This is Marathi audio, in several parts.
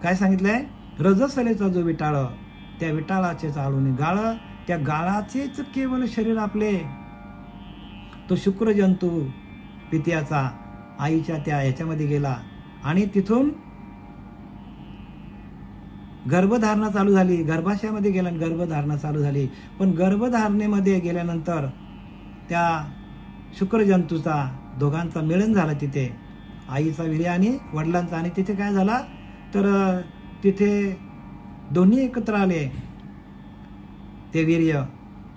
काय सांगितलंय? रजसलेचा जो विटाळ, त्या विटाळाचे चालून गाळ, त्या गाळाचेच केवळ शरीर आपले. तो शुक्र जंतू पित्याचा आईच्या त्या ह्याच्यामध्ये गेला आणि तिथून गर्भधारणा चालू झाली. गर्भाशयामध्ये गेला आणि गर्भधारणा चालू झाली. पण गर्भधारणेमध्ये गेल्यानंतर त्या शुक्रजंतूचा दोघांचा मिलन झाला तिथे, आईचा वीर्य आणि वडिलांचा. आणि तिथे काय झाला तर तिथे दोन्ही एकत्र आले, ते वीर्य,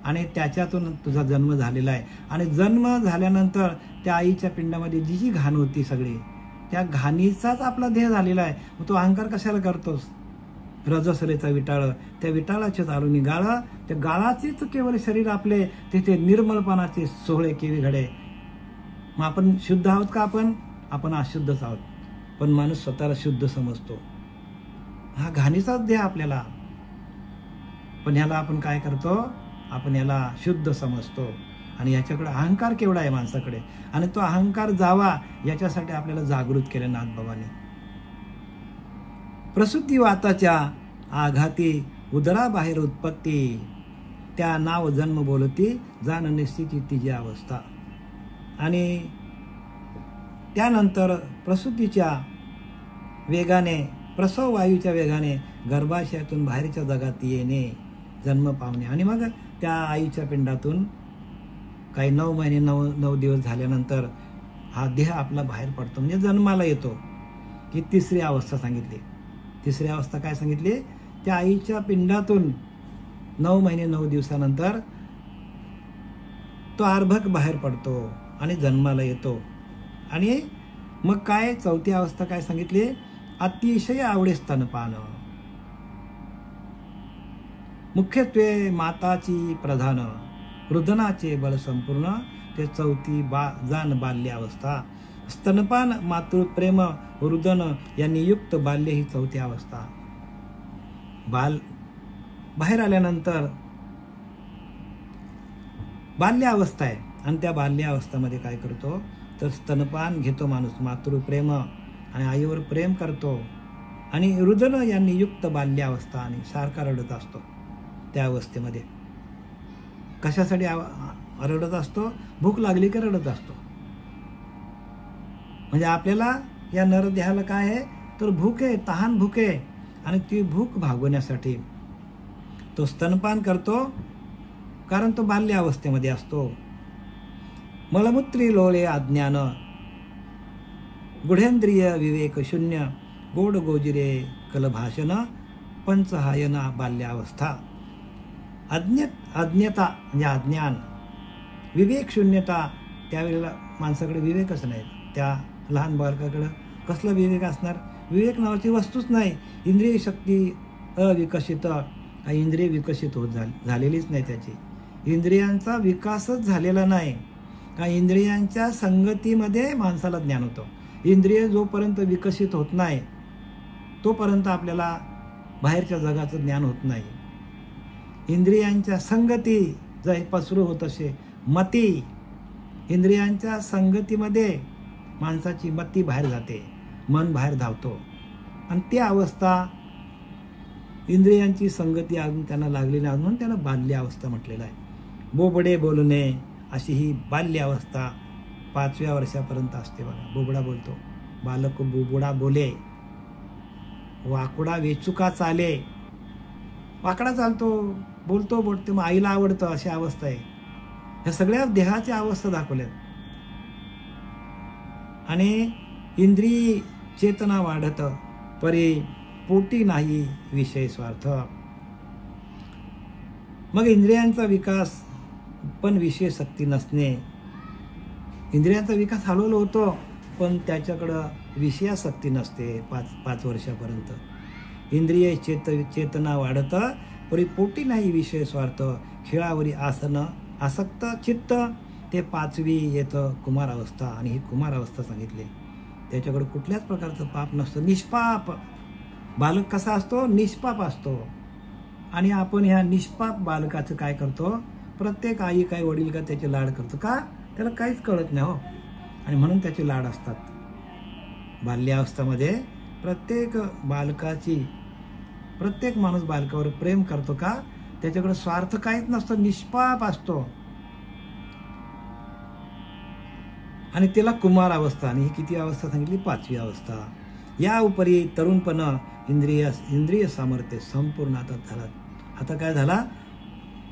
आणि त्याच्यातून तुझा जन्म झालेला आहे. आणि जन्म झाल्यानंतर त्या आईच्या पिंडामध्ये जी जी घाण होती सगळी, त्या घाणीचाच आपला देह झालेला आहे. मग तो अहंकार कशाला करतोस? रजसलेचा विटाळ, त्या विटाळाचे चालून गाळ, त्या गाळाचेच केवळ शरीर आपले. तिथे निर्मलपणाचे सोहळे केवी घडे. मग आपण शुद्ध आहोत का? आपण अशुद्धच आहोत. पण माणूस स्वतःला शुद्ध समजतो. हा घाणीचाच देह आपल्याला, पण ह्याला आपण काय करतो? आपण याला शुद्ध समजतो. आणि याच्याकडे अहंकार केवढा आहे माणसाकडे, आणि तो अहंकार जावा याच्यासाठी आपल्याला जागृत केलं नाथबाबांनी. प्रसूती वाताच्या आघाती उदराबाहेर उत्पत्ती, त्या नाव जन्म बोलती जाण निश्चिती तिची अवस्था. आणि त्यानंतर प्रसूतीच्या वेगाने, प्रसव वायूच्या वेगाने गर्भाशयातून बाहेरच्या जगात येणे, जन्म पावणे. आणि मग त्या आईच्या पिंडातून काही 9 महिने 9 दिवस झाल्यानंतर हा देह आपला बाहेर पडतो, म्हणजे जन्माला येतो. ही तिसरी अवस्था सांगितली. तिसरी अवस्था काय सांगितली? त्या आईच्या पिंडातून 9 महिने 9 दिवसानंतर तो अर्भक बाहेर पडतो आणि जन्माला येतो. आणि मग काय चौथी अवस्था काय सांगितली? अतिशय आवडे स्तनपान, मुख्यत्वे माताची प्रधान, रुदनाचे बळ संपूर्ण, ते चौथी जाण बाल्य अवस्था. स्तनपान, मातृप्रेम, रुदन यांनी युक्त बाल्य ही चौथी अवस्था. बाहेर आल्यानंतर बाल्य अवस्था आहे. आणि त्या बाल्य अवस्थेमध्ये काय करतो तर स्तनपान घेतो माणूस, मातृप्रेम आणि आईवर प्रेम करतो. आणि रुदन यांनी युक्त बाल्य अवस्था, आणि सारखा रडत असतो त्या अवस्थेमध्ये. कशासाठी रडत असतो? भूक लागली की रडत असतो. म्हणजे आपल्याला या नरदेहाला काय आहे तर भूक आहे, तहान भूक आहे. आणि ती भूक भागवण्यासाठी तो स्तनपान करतो, कारण तो बाल्य अवस्थेमध्ये असतो. मलमूत्री लोळे अज्ञान, गुढेंद्रिय विवेक शून्य, गोड गोजिरे कलभाषण, पंचहायना बाल्यावस्था. अज्ञता म्हणजे अज्ञान, विवेक शून्यता, त्यावेळेला माणसाकडे विवेकच नाही. त्या लहान बालकाकडे कसला विवेक असणार? विवेक नावाची वस्तूच नाही. इंद्रिय शक्ती अविकसित, इंद्रिय विकसित होत झालेलीच नाही त्याची. इंद्रियांचा विकासच झालेला नाही. का इंद्रियांच्या संगतीमध्ये माणसाला ज्ञान होतं. इंद्रिय जोपर्यंत विकसित होत नाही तोपर्यंत आपल्याला बाहेरच्या जगाचं ज्ञान होत नाही. इंद्रियांच्या संगती जर पसरू होत असे मती, इंद्रियांच्या संगतीमध्ये माणसाची मती बाहेर जाते, मन बाहेर धावतो. आणि ती अवस्था इंद्रियांची संगती अजून त्यांना लागलेली आहे, म्हणून त्यांना बाल्य अवस्था म्हटलेलं आहे. बोबडे बोलणे अशी ही बाल्य अवस्था 5व्या वर्षापर्यंत असते बघा. बोबडा बोलतो, बालक बोबडा बोले, वाकडा वेचुका चाले. वाकडा चालतो, बोलतो, मग आईला आवडतं, अशी अवस्था आहे. ह्या सगळ्या देहाच्या अवस्था दाखवल्यात. आणि इंद्रिय चेतना वाढत, परी पोटी नाही विषय स्वार्थ. मग इंद्रियांचा विकास पण विषय शक्ती नसणे. इंद्रियांचा विकास हळूहळू होतो, पण त्याच्याकडं विषयाशक्ती नसते 5 वर्षापर्यंत. इंद्रिय चेतना वाढत, परी पोटी नाही विषय स्वार्थ. खेळावरी आसन आसक्त चित्त, ते 5वी येतं कुमार अवस्था. आणि ही कुमार अवस्था सांगितली. त्याच्याकडे कुठल्याच प्रकारचं पाप नसतं, निष्पाप. बालक कसा असतो? निष्पाप असतो. आणि आपण ह्या निष्पाप बालकाचं काय करतो? प्रत्येक आई काय वडील का त्याचे लाड करतो का? त्याला काहीच कळत नाही हो, आणि म्हणून त्याचे लाड असतात. बाल्यावस्थेमध्ये प्रत्येक माणूस बालकावर प्रेम करतो का? त्याच्याकडे स्वार्थ काहीच नसतो, निष्पाप असतो. आणि त्याला कुमार अवस्था, आणि ही किती अवस्था सांगितली? 5वी अवस्था. या उपरी तरुणपण इंद्रिय सामर्थ्य संपूर्ण हातात झाला. आता काय झाला?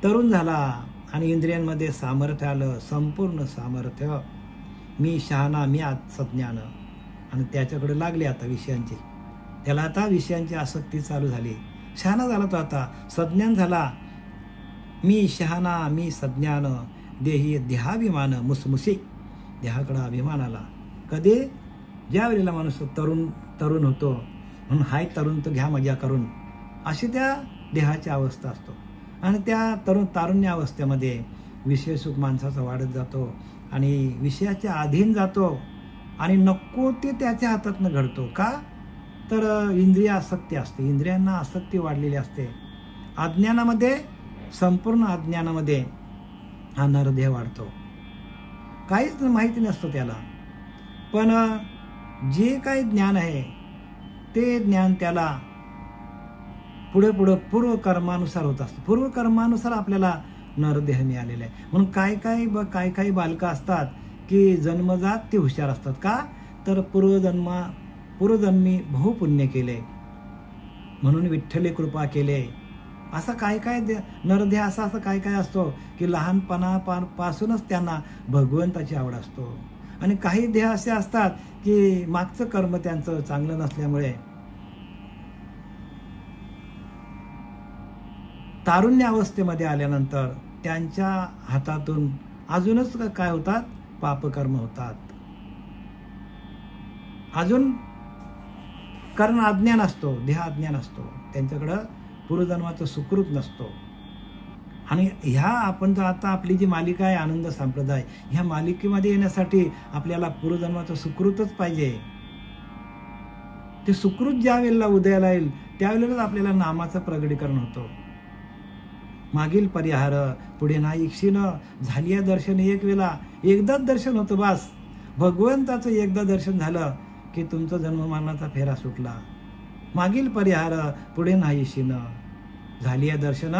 तरुण झाला आणि इंद्रियांमध्ये सामर्थ्य आलं, संपूर्ण सामर्थ्य. मी शहाणा, मी सज्ञान. आणि त्याच्याकडे लागले आता विषयांची. त्याला आता विषयांची आसक्ती चालू झाली. शहाणा झाला तो आता, सज्ञान झाला. मी शहाणा, मी सज्ञान, देही देहाभिमान मुसमुसे. देहाकडे अभिमान आला. कधी? ज्या वेळेला माणूस तरुण होतो, म्हणून हाय तरुण तर घ्या मजा करून, अशी त्या देहाची अवस्था असतो. आणि त्या तारुण्य अवस्थेमध्ये विषय सुख माणसाचा वाढत जातो आणि विषयाच्या अधीन जातो आणि नको ते त्याच्या हातातनं घडतो. का? तर इंद्रिय आसक्ती असते, इंद्रियांना आसक्ती वाढलेली असते. अज्ञानामध्ये, संपूर्ण अज्ञानामध्ये हा नरदेह वाढतो. काहीच माहिती नसतं त्याला. पण जे काही ज्ञान आहे ते ज्ञान त्याला पुढे पूर्वकर्मानुसार होत असतं. पूर्वकर्मानुसार आपल्याला नरदेह मिळालेला आहे. म्हणून काही बालकं असतात की जन्मजात ते हुशार असतात. का? तर पूर्वजन्मी बहुपुण्य केले म्हणून विठ्ठले कृपा केले. असा काय नरदेह असा काय असतो की लहानपणापासूनच त्यांना भगवंताची आवड असतो. आणि काही देह असे असतात की मागचं कर्म त्यांचं चांगलं नसल्यामुळे तारुण्य अवस्थेमध्ये आल्यानंतर त्यांच्या हातातून अजूनच काय होतात? पापकर्म होतात. अजून कारण अज्ञान असतो, देह अज्ञान असतो, त्यांच्याकडं पूर्वजन्माचं सुकृत नसतो. आणि ह्या आपण जर आता आपली जी मालिका आहे आनंद संप्रदाय, ह्या मालिकेमध्ये येण्यासाठी आपल्याला पूर्वजन्माचं सुकृतच पाहिजे. ते सुकृत ज्या वेळेला उदयाला येईल त्यावेळेलाच आपल्याला नामाचं प्रगटीकरण होतं. मागील परिहार पुढे नाही इक्षिण, झाली दर्शन एक वेळा, एकदाच दर्शन होतं बस. भगवंताचं एकदा दर्शन झालं की तुमचा जन्ममरणाचा फेरा सुटला. मागील परिहार पुढे नाही इक्षिण, झाली दर्शन.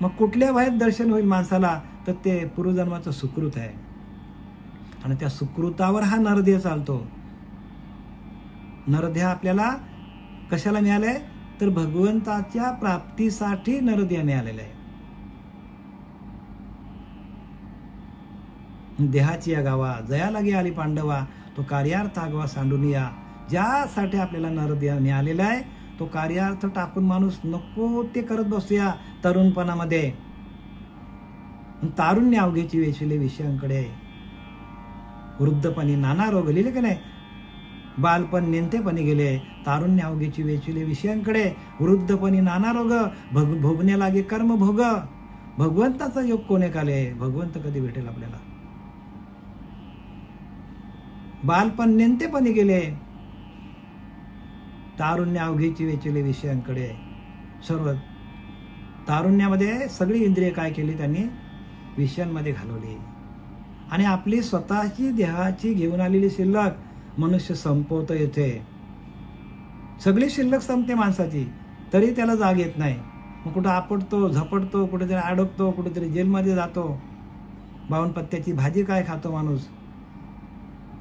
मग कुठल्या वयात दर्शन होईल माणसाला? तर ते पूर्वजन्माचं सुकृत आहे. आणि त्या सुकृतावर हा नरदेह चालतो. नरदेह आपल्याला कशाला मिळालाय? तर भगवंताच्या प्राप्तीसाठी नरदेह मिळालेला आहे. देहाची या गावा जया लागे आली पांडवा, तो कार्यार्थ आगवा सांडूनिया. ज्यासाठी आपल्याला नरदेह मिळालेला आहे तो कार्यार्थ टाकून माणूस नको ते करत बसूया तरुणपणामध्ये. तारुण्य अवघेची वेचले विषयांकडे, वृद्धपणी नाना रोग लिहिले की नाही? बालपण नेंतेपणी गेले, तारुण्य अवघेची वेचले विषयांकडे, वृद्धपणी नाना रोग, भोगण्या लागे कर्म भोग. भगवंताचा योग कोणे काले? भगवंत कधी भेटेल आपल्याला? बालपण नेंतेपणी गेले, तारुण्य अवघेची वेचले विषयांकडे. सर्व तारुण्यामध्ये सगळी इंद्रिय काय केली? त्यांनी विषयांमध्ये घालवली. आणि आपली स्वतःची देहाची घेऊन आलेली शिल्लक मनुष्य संपवतो येथे. सगळी शिल्लक संपते माणसाची, तरी त्याला जाग येत नाही. मग कुठं आपटतो, झपटतो, कुठेतरी अडकतो, कुठेतरी जेलमध्ये जातो. 52 पत्त्याची भाजी काय खातो माणूस.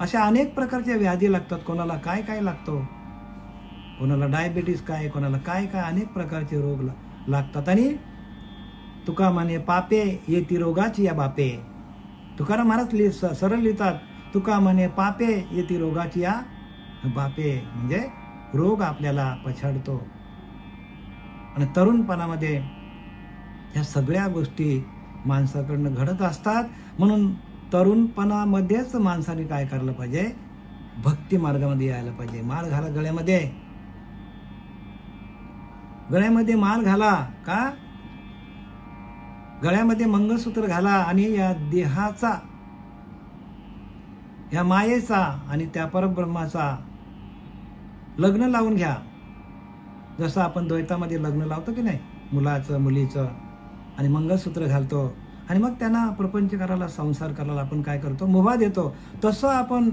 अशा अनेक प्रकारच्या व्याधी लागतात. कोणाला काय लागतो, कोणाला डायबिटीस काय, कोणाला काय अनेक प्रकारचे रोग लागतात. आणि तुका म्हणे पापे येती रोगाची या बापे. तुकाराम महाराज सरळ लिहितात, तुका म्हणे पापे येती रोगाची या बापे. म्हणजे रोग आपल्याला पछाडतो. आणि तरुणपणामध्ये ह्या सगळ्या गोष्टी माणसाकडनं घडत असतात. म्हणून तरुणपणामध्येच माणसाने काय करायला पाहिजे? भक्ती मार्गामध्ये यायला पाहिजे. माळ घाला गळ्यामध्ये माळ घाला. का? गळ्यामध्ये मंगळसूत्र घाला आणि या देहाचा, या मायेचा आणि त्या परब्रह्माचा लग्न लावून घ्या. जसं आपण द्वैतामध्ये लग्न लावतो की नाही, मुलाचं मुलीचं, आणि मंगळसूत्र घालतो आणि मग त्यांना प्रपंच करायला, संसार करायला आपण काय करतो? मुभा देतो. तसं आपण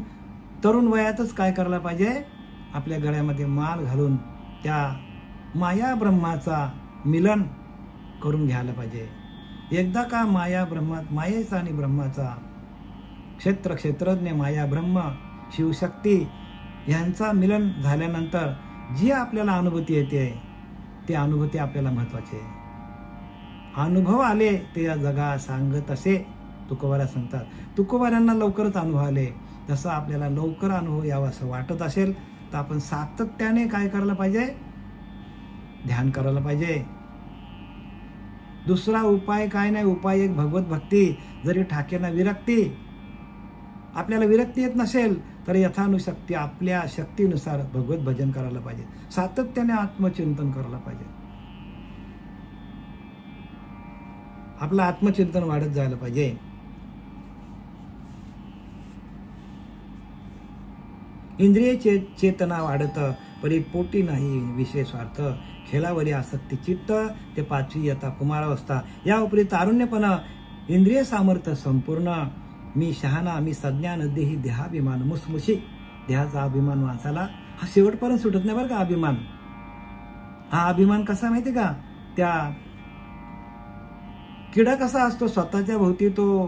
तरुण वयातच काय करायला पाहिजे? आपल्या गळ्यामध्ये माल घालून त्या माया ब्रह्माचा मिलन करून घ्यायला पाहिजे. एकदा का मायेचा आणि ब्रह्माचा क्षेत्रज्ञ माया ब्रह्म शिवशक्ती यांचा मिलन झाल्यानंतर जी आपल्याला अनुभूती येते ती अनुभूती आपल्याला महत्वाची आहे. अनुभव आले ते या जगा सांगत असे तुकोबारा सांगतात. तुकोबाऱ्यांना लवकरच अनुभव आले. तसं आपल्याला लवकर अनुभव यावा असं वाटत असेल तर आपण सातत्याने काय करायला पाहिजे? ध्यान करायला पाहिजे. दुसरा उपाय काय नाही. उपाय एक भगवत भक्ती. जरी ठाकेना विरक्ती, आपल्याला विरक्ती येत नसेल तर यथानुशक्ती आपल्या शक्तीनुसार भगवत भजन करायला पाहिजे. सातत्याने आत्मचिंतन करायला पाहिजे. आपलं आत्मचिंतन वाढत जायला पाहिजे. इंद्रिय चेतना वाढत परिपोटी नाही विषय स्वार्थ. खेळावरी आसक्ती चित्त ते पाचवी यथा कुमारावस्था. या उपरी तारुण्यपण इंद्रिय सामर्थ्य संपूर्ण. मी शहाणा मी सज्ञान देही देहाभिमान मुसमुशी. देहाचा अभिमान माणसाला हा शेवटपर्यंत सुटत नाही बरं का. अभिमान हा अभिमान कसा माहिती का? त्या किडा कसा असतो स्वतःच्या भोवती तो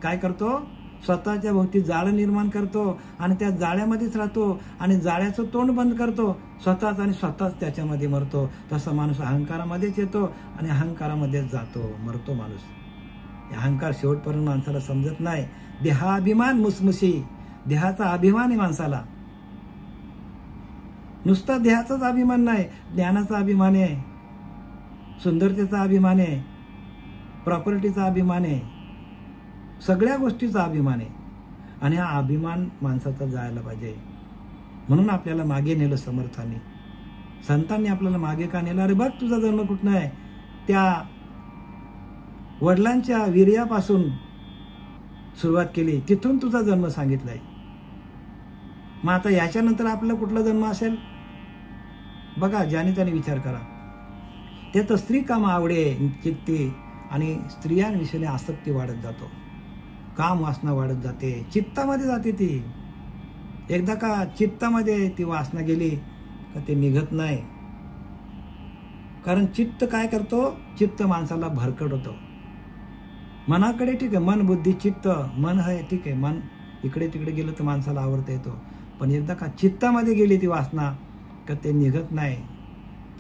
काय करतो? स्वतःच्या भोवती जाळं निर्माण करतो आणि त्या जाळ्यामध्येच राहतो आणि जाळ्याचं तोंड बंद करतो स्वतःच आणि स्वतःच त्याच्यामध्ये मरतो. तसा माणूस अहंकारामध्येच येतो आणि अहंकारामध्येच जातो, मरतो माणूस. अहंकार शेवटपर्यंत माणसाला समजत नाही. देहाभिमान मुसमुशी. देहाचा अभिमान आहे माणसाला. नुसता देहाचाच अभिमान नाही, ज्ञानाचा अभिमान आहे, सुंदरतेचा अभिमान आहे, प्रॉपर्टीचा अभिमान आहे, सगळ्या गोष्टीचा अभिमान आहे. आणि हा अभिमान माणसाचा जायला पाहिजे. म्हणून आपल्याला मागे नेलं समर्थांनी, संतांनी आपल्याला मागे का नेलं? अरे बघ तुझा जन्म कुठं आहे? त्या वडिलांच्या वीर्यापासून सुरुवात केली, तिथून तुझा जन्म सांगितलाय. मग आता याच्यानंतर आपला कुठला जन्म असेल? बघा, ज्याने त्याने विचार करा. ते तर स्त्री काम आवडे चित्ती आणि स्त्रियांविषयी आसक्ती वाढत जातो. काम वासना वाढत जाते, चित्तामध्ये जाते ती. एकदा का चित्तामध्ये ती वासना गेली का ते निघत नाही. कारण चित्त काय करतो? चित्त माणसाला भरकटवतो. मनाकडे ठीक आहे, मन बुद्धी चित्त, मन आहे ठीक आहे, मन इकडे तिकडे गेलं तर माणसाला आवडता येतो. पण एकदा का चित्तामध्ये गेली ती वासना का ते निघत नाही.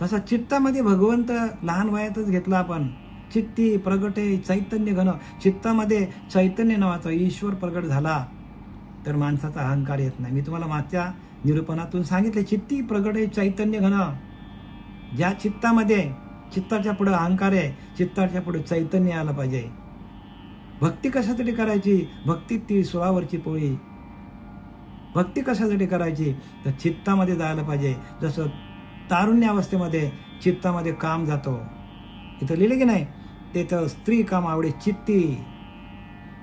तसा चित्तामध्ये भगवंत लहान वयातच घेतला आपण. चित्ती प्रगटे चैतन्य घन. चित्तामध्ये चैतन्य नावाचा ईश्वर प्रगट झाला तर माणसाचा अहंकार येत नाही. मी तुम्हाला मागच्या निरूपणातून सांगितले, चित्ती प्रगटे चैतन्य घन. ज्या चित्तामध्ये, चित्ताच्या पुढे अहंकार आहे, चित्ताच्या पुढे चैतन्य आलं पाहिजे. भक्ती कशासाठी करायची? भक्ती ती सुळावरची पोळी. भक्ती कशासाठी करायची? तर चित्तामध्ये जायला पाहिजे. जसं तारुण्य अवस्थेमध्ये चित्तामध्ये काम जातो, इथं लिहिले की नाही, ते तर स्त्री काम आवडे चित्ती.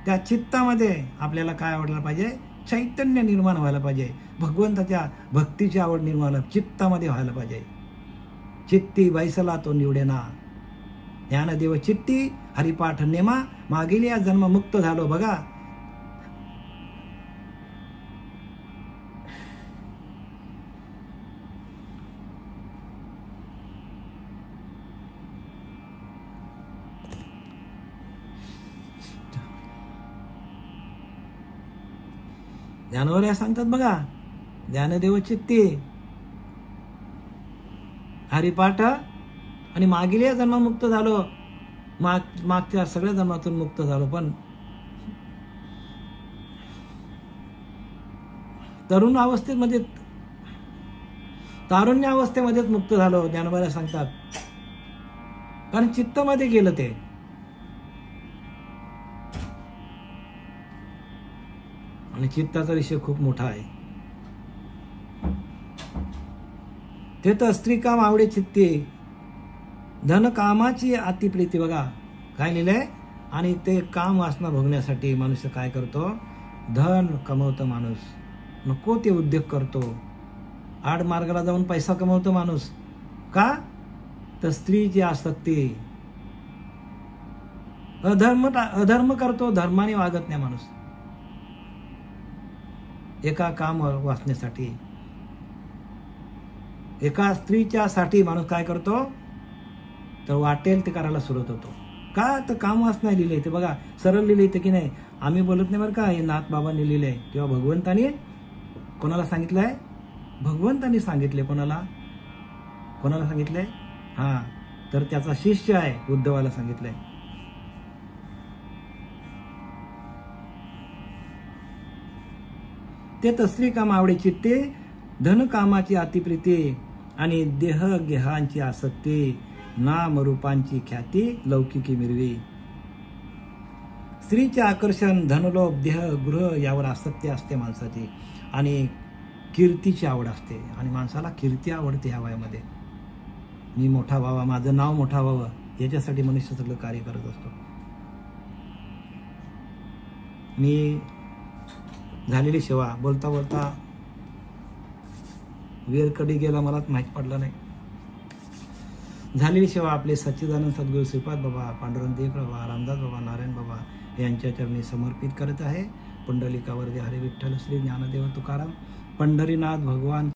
त्या चित्तामध्ये आपल्याला काय आवडलं पाहिजे? चैतन्य निर्माण व्हायला पाहिजे. भगवंताच्या भक्तीची आवड निर्माण चित्तामध्ये व्हायला पाहिजे. चित्ती बैसला तो निवडेना. ज्ञानदेव चित्ती हरिपाठ नेमा. मागील या जन्म मुक्त झालो. बघा, ज्ञानोऱ्या सांगतात बघा, ज्ञानदेव चित्ती हरिपाठ आणि मागील या जन्म मुक्त झालो. मागच्या सगळ्या जन्मातून मुक्त झालो, पण तरुण अवस्थेमध्ये, तारुण्य अवस्थेमध्येच मुक्त झालो. ज्ञानोबा सांगतात, कारण चित्तामध्ये गेलं ते. आणि चित्ताचा विषय खूप मोठा आहे. ते तर स्त्री काम आवडे चित्ती, धन कामाची अतिप्रीती. बघा काय लिहिलंय. आणि ते काम वासना भोगण्यासाठी मनुष्य काय करतो? धन कमवतो माणूस, नको ते उद्योग करतो. आड मार्गाला जाऊन पैसा कमवतो माणूस. का? तर स्त्रीची आसक्ती. अधर्म करतो, धर्माने वागत नाही माणूस. एका काम वाचण्यासाठी एका स्त्रीच्या साठी माणूस काय करतो, तर वाटेल ते करायला सुरुवात होतो. का तर कामच नाही लिहिले ते बघा, सरळ लिहिले ते की नाही, आम्ही बोलत नाही बरं का, हे नाथ बाबांनी लिहिलंय किंवा भगवंतानी कोणाला सांगितलंय, भगवंतानी सांगितले. कोणाला सांगितलंय, हा तर त्याचा शिष्य आहे उद्धवाला सांगितलंय. ते तस्त्री काम आवडे चित्ते, धन कामाची अतिप्रीती आणि देह गेहांची आसक्ती, नाम रूपांची ख्याती लौकिकी मिरवी. स्त्रीचे आकर्षण, धनलोभ, देह, गृह यावर आसक्ती असते माणसाची आणि कीर्तीची आवड असते. आणि माणसाला कीर्ती आवडते ह्या वयामध्ये. मी मोठा व्हावा, माझं नाव मोठा व्हावं, याच्यासाठी मनुष्य सगळं कार्य करत असतो. मी झालेली सेवा बोलता बोलता वेळ कधी गेला मलाच माहीत पडलं नाही. झालेली सेवा आपले सच्चिदानंद सद्गुरू श्रीपाद बाबा, पांडुरंग देव बाबा, रामदास बाबा, नारायण बाबा यांच्या चरणी समर्पित करत आहे. पुंडलिकावरती हरे विठ्ठल श्री ज्ञानदेव तुकाराम, पंढरीनाथ भगवान